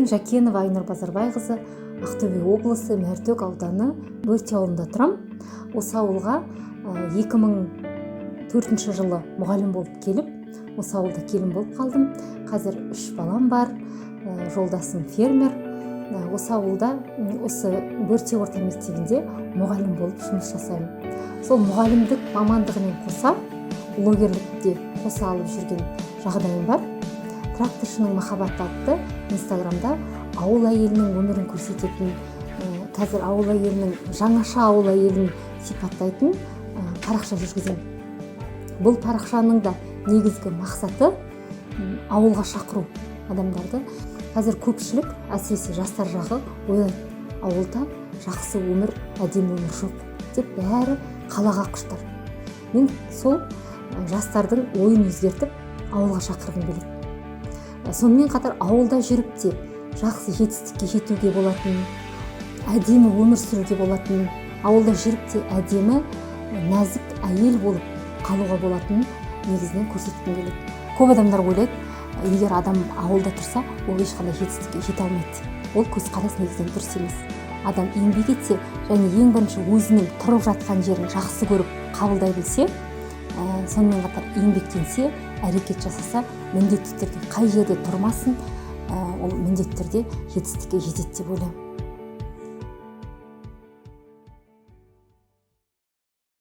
Мен Жакенова Айнұр Базарбайқызы, Ақтөбе облысы Мәртөк ауданы Бөрте ауылында тұрам. Осы ауылға 2004 жылы мұғалім болып келіп, осы ауылда келін болып қалдым. Қазір 3 балам бар, жолдасым фермер. Осы ауылда, осы Бөрте орта мектебінде мұғалім болып жұмыс жасаймын. Сол мұғалімдік мамандығымен қоса, блогерлікте қоса алып жүрген жағдайым бар. Тракторшының махаббаты атты инстаграмда ауыл әйелінің өмірін көрсететін, қазір ауыл әйелінің, жаңаша ауыл әйелін сипаттайтын парақша жүргіземін. Бұл парақшаның да негізгі мақсаты ауылға шақыру адамдарды. Қазір көпшілік, әсіресе жастар жағы ойлайды, ауылда жақсы өмір, әдемі өмір жоқ деп бәрі қалаға құштар. Мен сол жастардың ойын өзгертіп ауылға шақырғым келеді. Сонымен қатар ауылда жүріп те жақсы жетістікке жетуге болатын, әдемі өмір сүруге болатын, ауылда жүріп те әдемі, нәзік әйел болып қалуға болатын негізінен көрсеткім келеді. Көп адамдар ойлайды, егер адам ауылда тұрса, ол ешқандай жетістікке жете алмайды. Ол көзқарас негізінен дұрыс емес. Адам еңбек етсе және ең бірінші өзінің тұрып жатқан жерін жақсы көріп қабылдай білсе, сонымен қатар еңбектенсе, әрекет жасаса, міндетті түрде қай жерде тұрмасын, ол міндетті түрде жетістікке жетеді деп ойлаймын.